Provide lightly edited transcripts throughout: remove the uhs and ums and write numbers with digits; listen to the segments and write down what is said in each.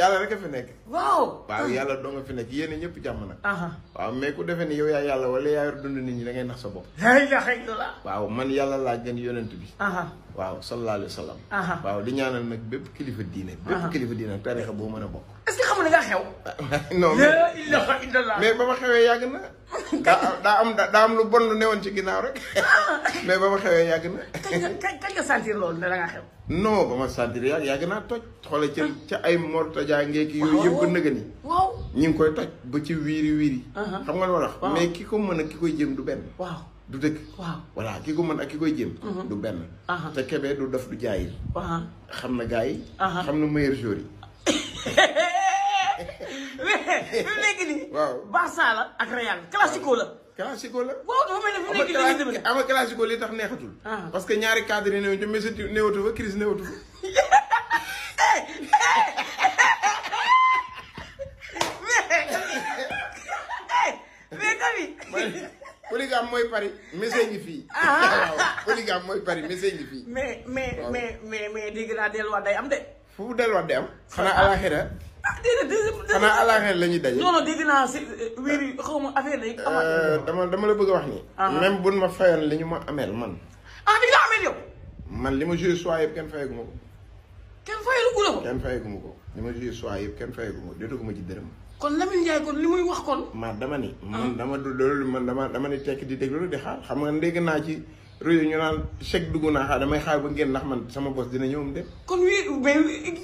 yàlla rek a fi nekk. waaw. waaw yàlla doo nga fi nekk yéen ñëpp jàmm nag. waaw mais ku defee ni yow yaa yàlla wala yaa yor dund nit ñi da ngay nax sa bopp. la ilaha illallah. waaw man yàlla laa gën yonent bi. waaw sallallahu alayhi wa sallam. waaw di ñaanal nag bépp kilifa diine. bépp kilifa diine tarixa boo mën a bokk. est-ce que xam nga xew. non la ilaha illallah. mais ba ma xewee yàgg na. daa am lu bon lu newoon ci ginnaaw rek. mais ba ma xewee yàgg na. kañ nga sentir loolu ne da nga xew. non ba ma sentir yàgg naa toj. xoolal ca ay mortaja ngeeki yooyu yëpp ba nëga ni. waaw ñi ngi koy toj ba ci wiiri. xam nga lu ma wax. mais ki ko mën ak ki koy jëm du benn. waaw du dëgg. waaw voilà ki ko mën ak ki koy jëm. du benn. te Kébé du def du jaayil. xam na gars yi. xam na meilleur jour yi. mais léegi nii. waaw Barça la ak Real classico la. classico la. waaw dafa mel ni fi nekk nii ama classico li tax neexatul. parce que ñaari cadre yi néew ci Messi néewatu fa Chris néewatu fa. mais kami. polygame mooy Paris Messi ngi fii. waaw polygame mooy Paris Messi ngi fii. mais dégg naa delluwaat day am de. fu delluwaat day am. xanaa alaxira. xanaa alaxira la ñuy daje. non dégg naa si wér xaw ma affaire yi. dama la bëgg a wax ni. même buñ ma fayoon li ñu ma ameel man. di nga ameel yow. man li ma joué soir yëpp kenn fayagu ma ko. kenn fayagu ko. kenn fayagu ma ko li ma joué soir yëpp kenn fayagu ma ko jotagu ma ci dërëm. kon Lamine Ndiaye kon li muy wax kon. dama ni. man dama du loolu man dama ni tekk di déglu di xaar xam nga dégg naa ci réew ñu naan chèque dugg naa xaar damay xaar ba ngeen ndax man sama bos dina ñëwum de. kon mais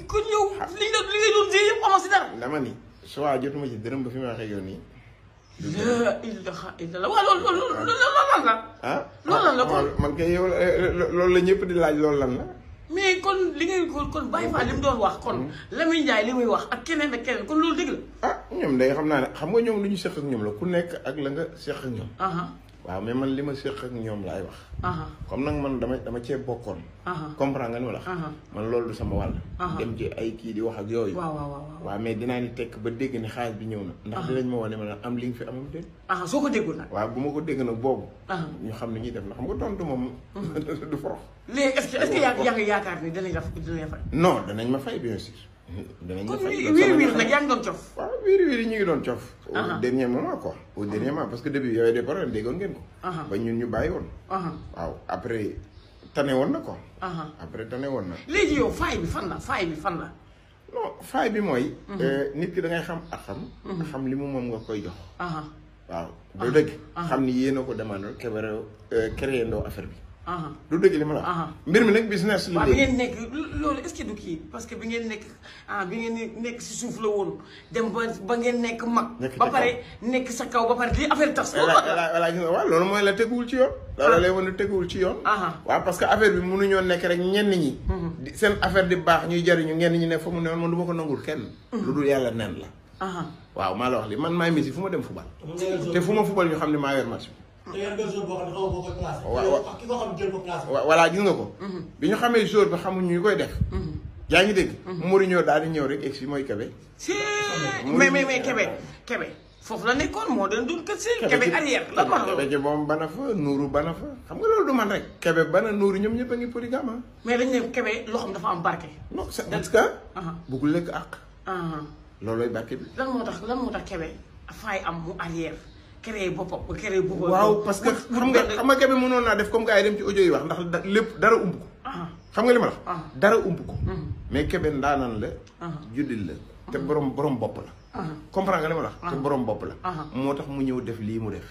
kon yow. li nga doon téye yëpp amoo si dara. dama ni soit jotuma ci dërëm ba fi ma waxee yow nii. la ilaha illallah waaw loolu lan la. loolu lan la kon man kay yow loolu la ñëpp di laaj loolu lan la. mais kon li ngay kon Baye Fall li mu doon wax kon Lamine Ndiaye li muy wax ak keneen ak keneen kon loolu dëgg la. ñoom day xam naa ne xam nga ñoom lu ñu seq ak ñoom la ku nekk ak la nga seq ak ñoom. waaw mais man li ma seq ak ñoom laay wax. comme nag man dama cee bokkoon. comprendre nga ni ma la. man loolu du sama wàll. dem ci ay kii di wax ak yooyu. waaw mais dinaa ni tekk ba dégg ni xaalis bi ñëw na. ndax dinañ ma wane ma am li nga fi amam déet. soo ko déggul nag. waaw bu ma ko dégg nag boobu. ñu xam ne ñuy def na xam nga tontu moom. du forox. léegi est-ce que yaa ngi yaakaar ni dinañ la fay. non danañ ma fay bien sûr. danañ ma fay kon wiir nag yaa ngi doon cof. waaw wiir ñu ngi doon cof. au dernier moment quoi. au dernier moment parce que début y avait des problèmes déggoon ngeen ko. ba ñun ñu bàyyi woon. waaw après tane woon na quoi. après tane woon na. léegi yow faay bi fan la. non faay bi mooy. nit ki da ngay xam ak xam li mu moom nga koy jox. waaw doo dëgg. xam ni yéen a ko demandé créé ndoo affaire bi. du dëgg li ma la. mbir mi nag business la. waaw bi ngeen nekk loolu est-ce que du kii parce que bi ngeen nekk si suuf la woon dem ba ngeen nekk mag. ba pare nekk sa kaw ba pare li affaire tas. voilà gis nga waaw loolu mooy la teguwul ci yoon. loolu lay wane teguwul ci yoon. waaw parce que affaire bi mënuñoo nekk rek ñenn ñi. seen affaire di baax ñuy jariñu ñenn ñi ne fa mu ne woon man du ma ko nangul kenn. lu dul yàlla nen la. waaw maa la wax li man maay Messi fu ma dem fubal. te fu ma fubal ñu xam ne maa yor match bi. voilà gis nga ko. bi ñu xamee jour bi xamuñu ñu koy def. yaa ngi dégg. Mourinho daal di ñëw rek egg si mooy Kébé. mais Kébé foofu la nekkoon moo doon dul kër si Kébé arrière la ma Kébé ci moom bana fa Nuuru bana fa xam nga loolu du man rek. Kébé bana Nuuru ñoom ñëpp a ngi polygame. mais dañ ne Kébé loxoom dafa am barke. non c'est parce que. bëggul lekk àq. loolooy barke bi. lan moo tax Kébé faay am mu arrière. créé boppam ba créé boppam. waaw parce que xam nga Kébé mënoon naa def comme gars yi dem ci audio yi wax ndax lépp dara umb ko. xam nga li ma la. dara umb ko. mais Kébé ndaanaan la. juddil la te borom bopp la. comprendre nga li ma la. te borom bopp la. moo tax mu ñëw def lii mu def.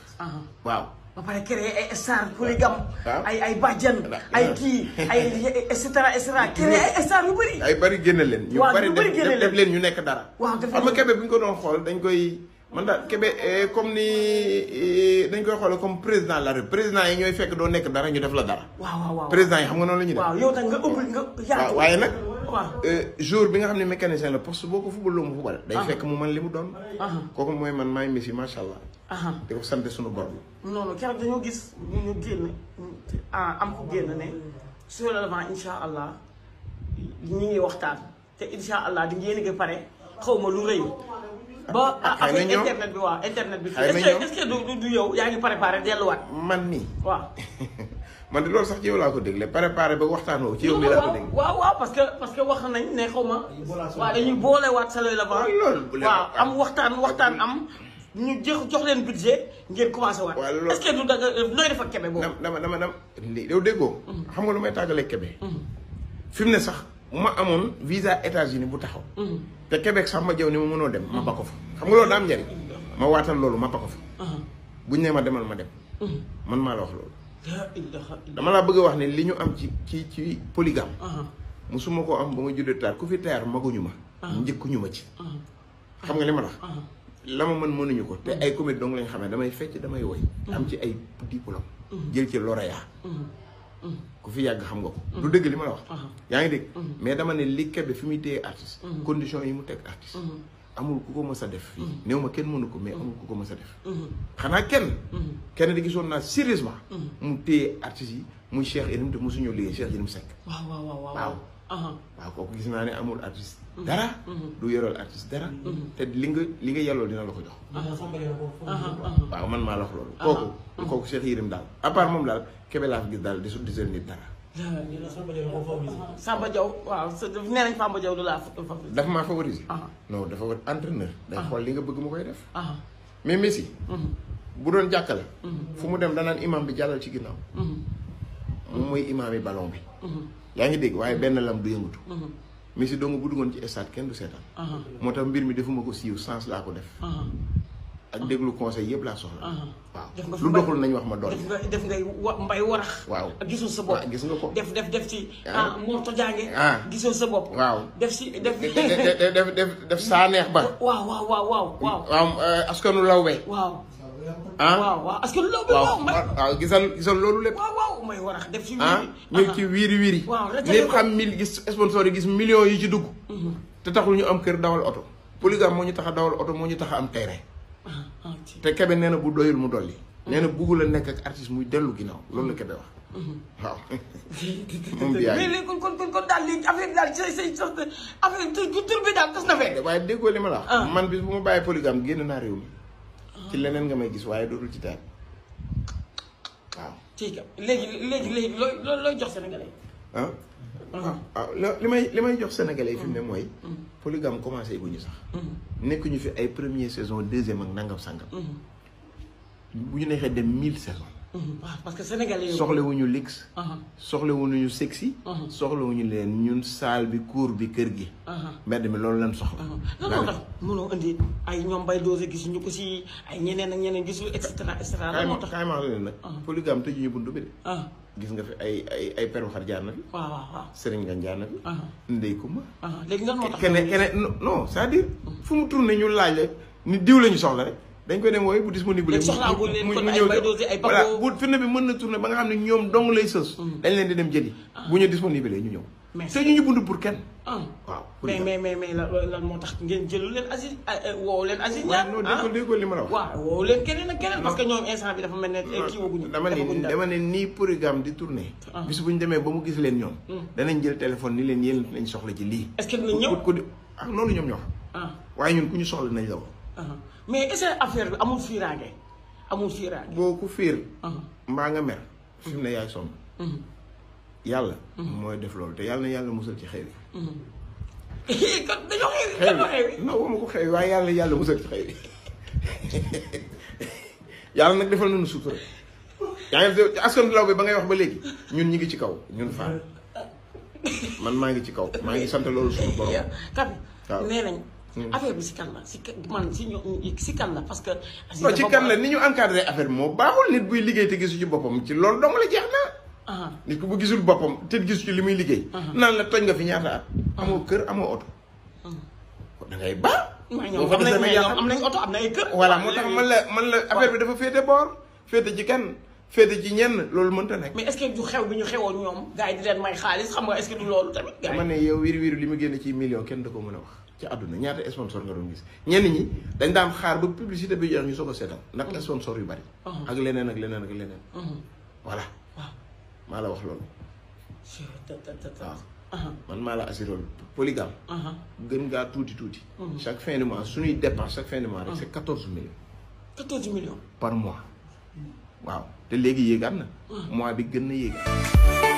waaw. ba pare créé ay star polygame. ay bàjjan. ay kii ay et cetera créé ay star yu bëri. ay bëri génne leen. ñu bëri def leen ñu nekk dara. waaw def xam nga Kébé bu ñu ko doon xool dañ koy. man daal Kébé comme ni dañ koy xoole comme président la rek président yi ñooy fekk doo nekk dara ñu def la dara. waaw président yi xam nga noonu la ñuy def. waaw yow nag nga ëpp nga yaatu. waaye nag. jour bi nga xam ne mécanicien la poste boo ko fubal loo mu fubal. day fekk mu man li mu doon. kooku mooy man maay Messi macha allah. di ko sant suñu borom. non keroog dañoo gis ñu génn am ko génn ne sur le levant incha allah ñu ngi waxtaan te incha allah di ngeen a pare xaw ma lu rëy. ba affaire internet bi waaw internet bi. est-ce que du yow yaa ngi préparé delluwaat. man nii. waaw. man de loolu sax ci yow laa ko dégle préparé ba waxtaanoo ci yow mi laa ko dégle. waaw parce que wax nañ ne xaw ma. waaw dañuy boolewaat soleil levant. waaw am waxtaan am. ñu jox leen budget ngeen commencé waat. waaw loolu est-ce que du danga nooy def ak Kébé boobu. dama yow déggoo. xam nga lu may tàggalee Kébé. fi mu ne sax ma amoon visa États-Unis bu taxaw. te Québec sax ma jëw ni ma mënoo dem ma ba ko fa. xam nga loolu daa am njëriñ. ma waatal loolu ma ba ko fa. buñ ne ma demal ma dem. man maa la wax loolu. dama laa bëgg a wax ne li ñu am ci polygame. musuma koo am ba ma juddee taar ku fi taar maguñu ma. njëkkuñu ma ci. xam nga li ma la wax. la ma mën mënuñu ko te ay comédie dong lañ xamee damay fecc damay woy am ci ay diplôme jël ci lauréat ku fi yàgg xam nga ko du dëgg li ma la wax yaa ngi dégg mais dama ne li Kébé fi muy téye artiste condition yi mu teg artiste amul ku ko mës a def fii néew ma kenn mënu ko mais amul ku ko mës a def xanaa kenn di gisoon naa sérieusement mu téye artistes yi muy Cheikh Yérim te mosuñoo liggéey Cheikh Yérim Seck waaw kooku gis naa ne amul artiste dara du yoral artiste dara te li nga yelloo dina la ko jox waaw man maa la wax loolu kooku Cheikh Yérim daal à part moom daal Kébé laa fi gis daal desul disel nit dara Samba Diaw waaw nee nañ Samba Diaw du laa favoriser dafa maa favoriser non dafa war entraîneur day xool li nga bëgg mu koy def mais Messi bu doon jàkkale fu mu dem danaan imam bi jàllal ci ginnaaw moom mooy imam yi ballon bi yaa ngi dégg waaye benn lam du yëngatu Messi dong bu duggoon ci stade kenn du seetaan moo tax mbir mi defuma ko siiw sens laa ko def ak déglu conseil yëpp laa soxla waaw lu doxul nañ wax ma doon def ngay mbay warax waaw ak gisoo sa bopp gis nga ko def ci moo to jànge gisoo sa bopp waaw def Sanéex ba waaw askanu lawbe waaw askanu lawbe waaw gisal loolu lépp waaw may warax def ci ñu ci wiiri lépp xam gis sponsor yi gis millions yi ci dugg te taxul ñu am kër dawal oto polygame moo ñu tax a dawal oto moo ñu tax a am terrain te Kébé nee na bu doyul mu dolli nee na bugg la nekk ak artiste muy dellu ginnaaw loolu la Kébé wax waaw moom bi mais léegi kon daal léegi affaire daal say affaire tur bi daal tas na fee waaye déggoo li ma la wax man bis bu ma bàyyi polygame génn naa réew mi ci leneen nga may gis waaye dootul ci taat waaw ci léegi looy jox sénégalais waaw li may jox sénégalais fi mu ne mooy polygame commencé guñu sax nekk ñu fi ay première saison deuxième ak nangam sangam bu ñu neexee dem 1000 saisons parce que sénégalais soxlawuñu lix soxlawuñu sexy soxlawuñu leen ñun salle bi cour bi kër gi mbedd mi loolu leen soxla lan moo tax mënoo indi ay ñoom bay dosé gisuñu ko si ay ñeneen ak ñeneen gisul et cetera lan moo tax kaay ma leen nag polygame tëjuñu buntu bi de gis nga fi ay peru xar jaar na fi waaw Serigne nga jaar na fi ndey kumba léegi lan moo tax keneen non c'est-à-dire fu mu tourné ñu laaj la ni diw la ñu soxla rek dañ koy dem wooyu bu disponible mu ñëw voilà bu firnde bi mën na tourné ba nga xam ne ñoom dong lay sës dañ leen di dem jëli bu ñu disponible ñu ñëw te ñu bunt pour kenn waaw mais lan moo tax ngeen jëlu leen Aziz woowu leen Aziz ñaar déggoo li ma la wax waaw woowu leen keneen ak keneen parce que ñoom instant bi dafa mel ne kii waguñu dama ne nii polygame di tourné bis bu ñu demee ba mu gis leen ñoom danañ jël téléphone ni leen yéen lañ soxla ci lii est-ce que dinañ ñëw ko loolu ñoom ñoo xam waaye ñun ku ñu soxla nañ la wax mais est-ce que affaire bi amul fiiraange boo ku fiir mbaa nga mer fi mu ne yaay sonn yàlla mooy def loolu te yàlla na yàlla musal ci xew yi kon dañoo xew yi non wama ko xew yi waaye yàlla musal ci xew yi yàlla nag defal nañu sutura yaa ngi askan law bi ba ngay wax ba léegi ñun ñi ngi ci kaw ñun Fall man maa ngi ci kaw maa ngi sant loolu suñu borom waaw nee nañ affaire bi si kan la si kan la parce que non ci kan la ni ñu encadré affaire bi moo baaxul nit buy liggéey te gisu ci boppam ci loolu dong la jeex na nit ku bu gisul boppam te gisu ci li muy liggéey naan la toj nga fi ñaata at amoo kër amoo oto da ngay baax am nañ oto am na ay kër voilà moo tax man la affaire bi dafa féete boor féete ci kan féete ci ñenn loolu mënta nekk mais est-ce que du xew bi ñu xewoon ñoom gars yi di leen may xaalis xam nga est-ce que du loolu tamit dama ne yow wiir li mu génne ci million kenn da ko mën a wax ci àdduna ñaata sponsor nga doon gis ñenn ñi dañ daan xaar ba publicité bi jeex ñu soog a seetal ndax sponsor yu bari ak leneen voilà maa la wax loolu waaw man maa la assuré loolu polygame gën ngaa tuuti chaque fin de mois suñuy dépense chaque fin de mois rek c'est 14 millions 14 millions par mois waaw te léegi yéegaat na mois bi gën na yéegaat